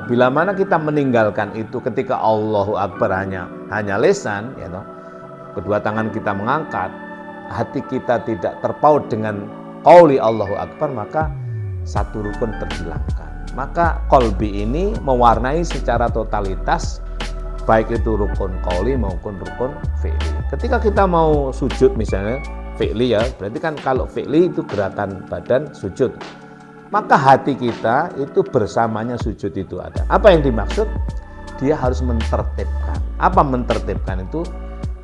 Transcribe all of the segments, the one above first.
Bila mana kita meninggalkan itu ketika Allahu Akbar hanya lesan, ya toh, kedua tangan kita mengangkat, hati kita tidak terpaut dengan qauli Allahu Akbar, maka satu rukun terhilangkan. Maka qalbi ini mewarnai secara totalitas baik itu rukun qauli maupun rukun fi'li. Ketika kita mau sujud misalnya fi'li ya, berarti kan kalau fi'li itu gerakan badan sujud. Maka hati kita itu bersamanya sujud itu ada. Apa yang dimaksud? Dia harus mentertibkan. Apa mentertibkan itu?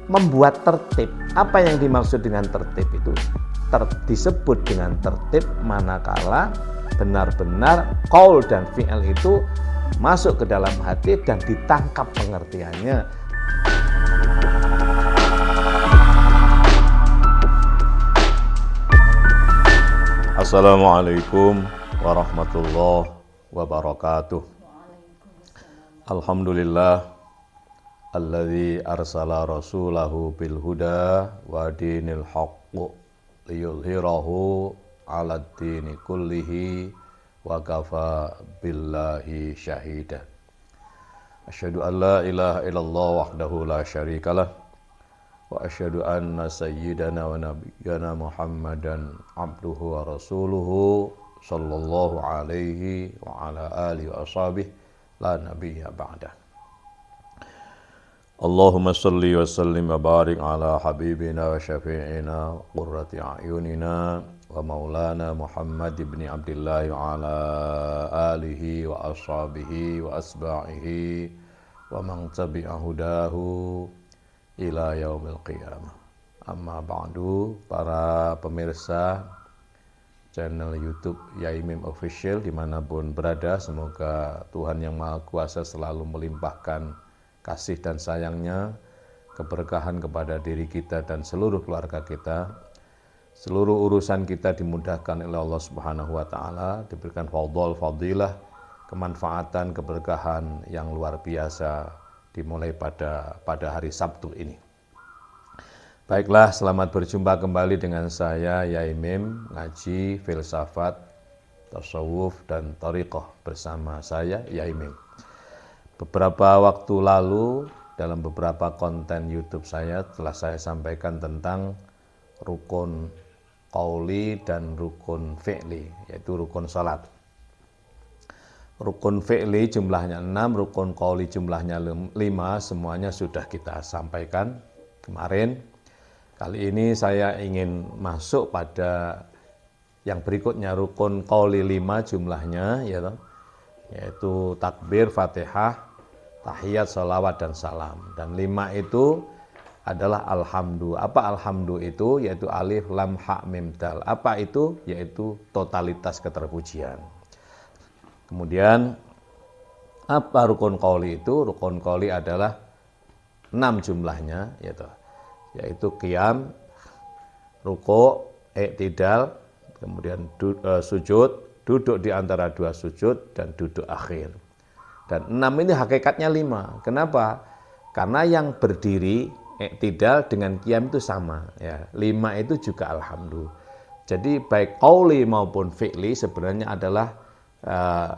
Membuat tertib. Apa yang dimaksud dengan tertib itu? Disebut dengan tertib manakala benar-benar qaul dan fi'il itu masuk ke dalam hati dan ditangkap pengertiannya. Assalamualaikum warahmatullahi wabarakatuh. Alhamdulillah alladzi arsala rasulahu bil huda wa dinil haqq liyuzhirahu 'alad dini kullihi wa kafa billahi syahida. Asyhadu an la ilaha illallah wahdahu la syarikalah wa asyhadu anna sayyidana wa nabiyyana Muhammadan abduhu wa rasuluhu sallallahu alaihi wa ala alihi wa ashabihi la nabiyya ba'dah. Allahumma salli wa sallim wa barik ala habibina wa syafi'ina qurrati a'yunina wa maulana Muhammad ibn Abdullah wa ala alihi wa ashabihi wa asba'ihi wa man tabi'a hudahu ila yaumil qiyamah. Amma ba'du, para pemirsa channel YouTube Yaimim Official dimanapun berada, semoga Tuhan Yang Maha Kuasa selalu melimpahkan kasih dan sayangnya, keberkahan kepada diri kita dan seluruh keluarga kita. Seluruh urusan kita dimudahkan oleh Allah Subhanahu wa taala, diberikan fadilah, kemanfaatan, keberkahan yang luar biasa dimulai pada hari Sabtu ini. Baiklah, selamat berjumpa kembali dengan saya Yaimim, ngaji filsafat, tasawuf dan thariqah bersama saya Yaimim. Beberapa waktu lalu dalam beberapa konten YouTube saya telah saya sampaikan tentang rukun qauli dan rukun fi'li, yaitu rukun salat. Rukun fi'li jumlahnya 6, rukun qauli jumlahnya 5, semuanya sudah kita sampaikan kemarin. Kali ini saya ingin masuk pada yang berikutnya, rukun qauli 5 jumlahnya, yaitu takbir, fatihah, tahiyat, sholawat, dan salam. Dan 5 itu adalah alhamdu. Apa alhamdu itu? Yaitu alif, lam, ha, mim, dal. Apa itu? Yaitu totalitas keterpujian. Kemudian apa rukun qauli itu? Rukun qauli adalah 6 jumlahnya, yaitu qiyam, ruku', i'tidal, kemudian sujud, duduk di antara dua sujud, dan duduk akhir. Dan 6 ini hakikatnya 5. Kenapa? Karena yang berdiri i'tidal dengan qiyam itu sama, ya. 5 itu juga alhamdu. Jadi baik qauli maupun fi'li sebenarnya adalah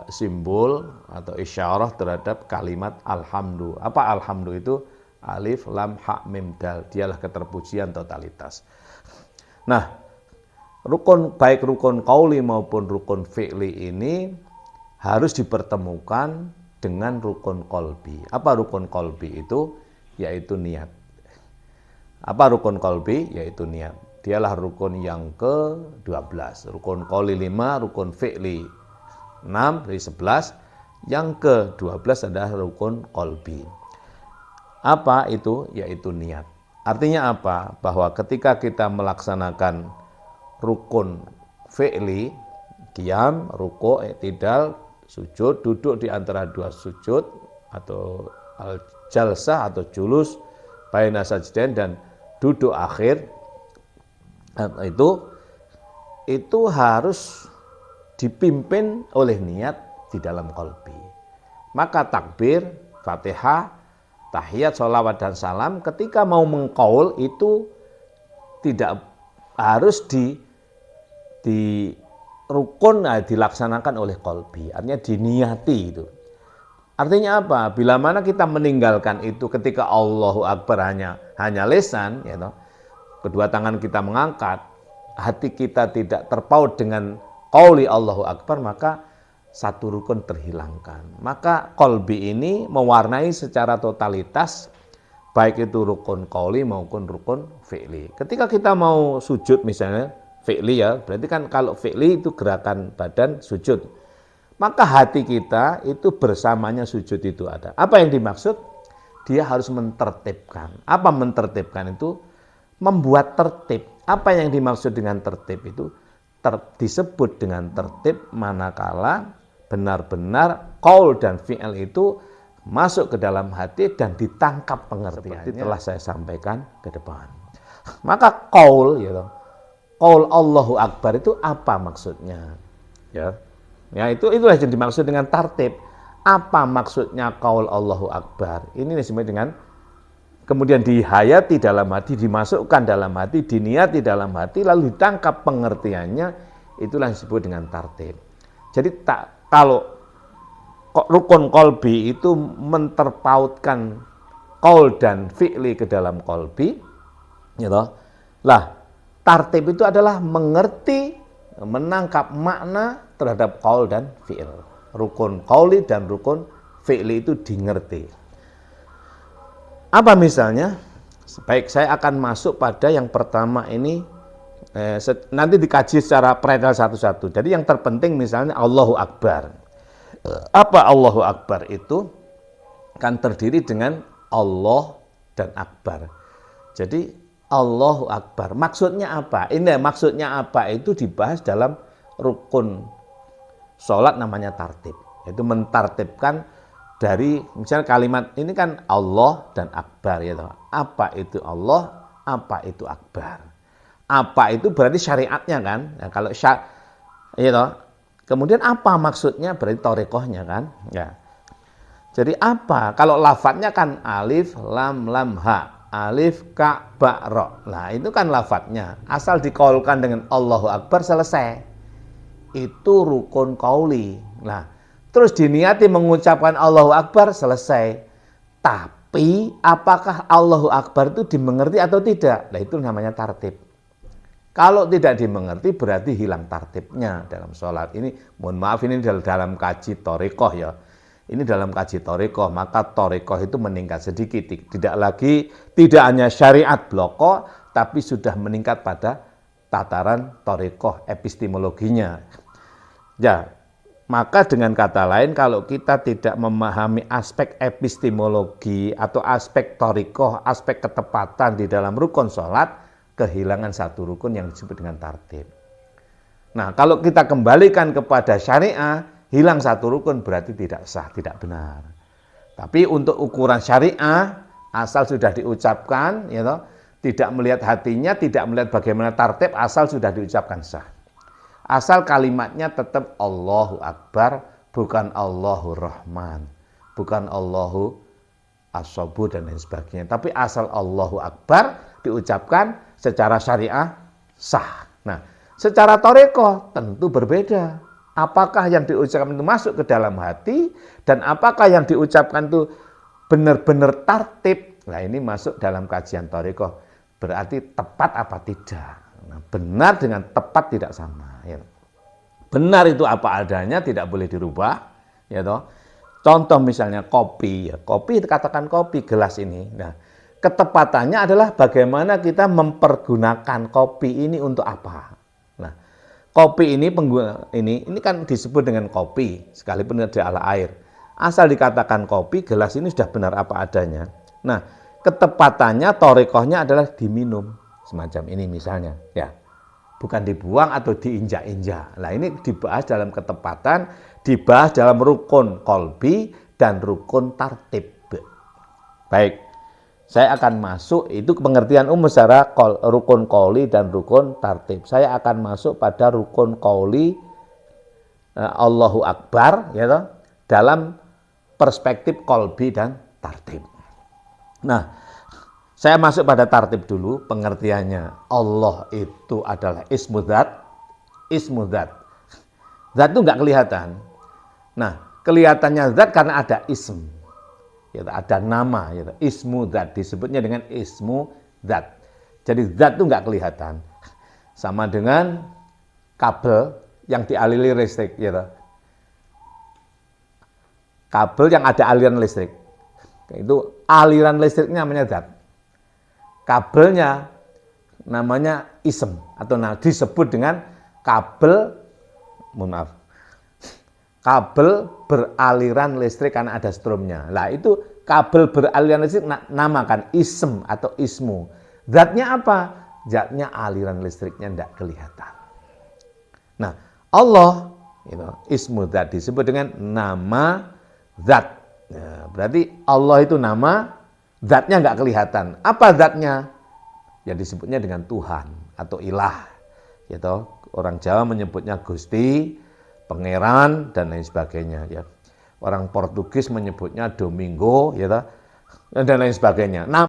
simbol atau isyarah terhadap kalimat alhamdu. Apa alhamdu itu? Alif, lam, ha, mim, dal. Dialah keterpujian totalitas. Nah, baik rukun qauli maupun rukun fi'li ini harus dipertemukan dengan rukun qalbi. Apa rukun qalbi itu? Yaitu niat. Apa rukun qalbi? Yaitu niat. Dialah rukun yang ke-12. Rukun qauli 5, rukun fi'li 6 dari 11, yang ke-12 adalah rukun qalbi. Apa itu? Yaitu niat. Artinya apa? Bahwa ketika kita melaksanakan rukun fi'li, qiyam, ruku', i'tidal, sujud, duduk di antara dua sujud atau al-jalsah atau julus, baina sajdain, dan duduk akhir, itu harus dipimpin oleh niat di dalam qalbi. Maka takbir, fatihah, tahiyat, sholawat, dan salam ketika mau mengqaul itu tidak harus di rukun dilaksanakan oleh qalbi, artinya diniati itu. Artinya apa? Bila mana kita meninggalkan itu ketika Allahu Akbar hanya lisan, ya toh, kedua tangan kita mengangkat, hati kita tidak terpaut dengan qauli Allahu Akbar, maka satu rukun terhilangkan. Maka qalbi ini mewarnai secara totalitas baik itu rukun qauli maupun rukun fi'li. Ketika kita mau sujud misalnya, fi'li ya, berarti kan kalau fi'li itu gerakan badan sujud. Maka hati kita itu bersamanya sujud itu ada. Apa yang dimaksud? Dia harus mentertibkan. Apa mentertibkan itu? Membuat tertib. Apa yang dimaksud dengan tertib itu? Disebut dengan tertib manakala benar-benar qaul dan fi'il itu masuk ke dalam hati dan ditangkap pengertiannya. Seperti telah saya sampaikan ke depan. Maka qaul, ya, qaul Allahu Akbar itu apa maksudnya? Ya, itulah yang dimaksud dengan tartib. Apa maksudnya qaul Allahu Akbar? Ini disebut dengan kemudian dihayati dalam hati, dimasukkan dalam hati, diniati dalam hati, lalu ditangkap pengertiannya, itulah yang disebut dengan tartib. Jadi kalau rukun qalbi itu menterpautkan qaul dan fi'li ke dalam qalbi, ya toh. Lah, tartib itu adalah mengerti, menangkap makna terhadap qaul dan fi'il. Rukun qauli dan rukun fi'li itu dimengerti. Apa misalnya? Baik, saya akan masuk pada yang pertama ini, nanti dikaji secara pretel satu-satu. Jadi yang terpenting misalnya Allahu Akbar. Apa Allahu Akbar itu? Kan terdiri dengan Allah dan Akbar. Jadi Allahu Akbar, maksudnya apa? Ini maksudnya apa itu dibahas dalam rukun sholat namanya tartib. Itu mentartibkan dari misalnya kalimat ini kan Allah dan Akbar, ya toh. Apa itu Allah? Apa itu Akbar? Apa itu berarti syariatnya kan? Ya, kalau ya toh. Kemudian apa maksudnya berarti thariqahnya kan? Ya. Jadi apa? Kalau lafadznya kan alif lam lam ha, alif ka ba ro. Nah, itu kan lafadznya. Asal dikaulkan dengan Allahu Akbar selesai. Itu rukun qauli. Nah, terus diniati mengucapkan Allahu Akbar selesai. Tapi apakah Allahu Akbar itu dimengerti atau tidak? Nah, itu namanya tartib. Kalau tidak dimengerti berarti hilang tartibnya dalam sholat. Ini mohon maaf ini dalam kaji thariqah ya. Ini dalam kaji thariqah, maka thariqah itu meningkat sedikit. Tidak hanya syariat bloko, tapi sudah meningkat pada tataran thariqah epistemologinya. Ya, maka dengan kata lain kalau kita tidak memahami aspek epistemologi atau aspek thariqah, aspek ketepatan di dalam rukun sholat, kehilangan satu rukun yang disebut dengan tartib. Nah, kalau kita kembalikan kepada syariah, hilang satu rukun berarti tidak sah, tidak benar. Tapi untuk ukuran syariah, asal sudah diucapkan, ya toh, tidak melihat hatinya, tidak melihat bagaimana tartib, asal sudah diucapkan sah. Asal kalimatnya tetap Allahu Akbar, bukan Allahu Rahman, bukan Allahu As-Sabu dan lain sebagainya. Tapi asal Allahu Akbar diucapkan secara syariah sah. Nah, secara thariqah tentu berbeda. Apakah yang diucapkan itu masuk ke dalam hati dan apakah yang diucapkan itu benar-benar tartib? Nah, ini masuk dalam kajian thariqah. Berarti tepat apa tidak? Nah, benar dengan tepat tidak sama. Ya. Benar itu apa adanya, tidak boleh dirubah. Ya toh. Contoh misalnya kopi, ya. Kopi katakan kopi gelas ini. Nah, ketepatannya adalah bagaimana kita mempergunakan kopi ini untuk apa. Nah, kopi ini ini kan disebut dengan kopi, sekalipun ada ala air. Asal dikatakan kopi, gelas ini sudah benar apa adanya. Nah, ketepatannya, thariqahnya adalah diminum semacam ini misalnya, ya. Bukan dibuang atau diinjak-injak. Nah, ini dibahas dalam ketepatan, dibahas dalam rukun qalbi dan rukun tartib. Baik, saya akan masuk, itu pengertian umum secara rukun qauli dan rukun tartib. Saya akan masuk pada rukun qauli Allahu Akbar, ya toh, dalam perspektif qalbi dan tartib. Nah, saya masuk pada tartib dulu, pengertiannya. Allah itu adalah ismu dzat. Ismu dzat. Zat itu enggak kelihatan. Nah, kelihatannya zat karena ada ism, ya, ada nama, ya, ismu zat, disebutnya dengan ismu zat. Jadi zat itu nggak kelihatan. Sama dengan kabel yang dialiri listrik, ya. Kabel yang ada aliran listrik, itu aliran listriknya namanya zat. Kabelnya namanya ism atau disebut dengan kabel, kabel beraliran listrik karena ada strumnya. Lah itu kabel beraliran listrik namakan ism atau ismu. Zatnya apa? Zatnya aliran listriknya tidak kelihatan. Nah, Allah itu ismu zat disebut dengan nama zat. Nah, berarti Allah itu nama, zatnya nggak kelihatan. Apa zatnya? Ya disebutnya dengan Tuhan atau ilah. Ya toh, orang Jawa menyebutnya Gusti, Pangeran dan lain sebagainya. Ya, orang Portugis menyebutnya Domingo, ya toh, dan lain sebagainya. Nah,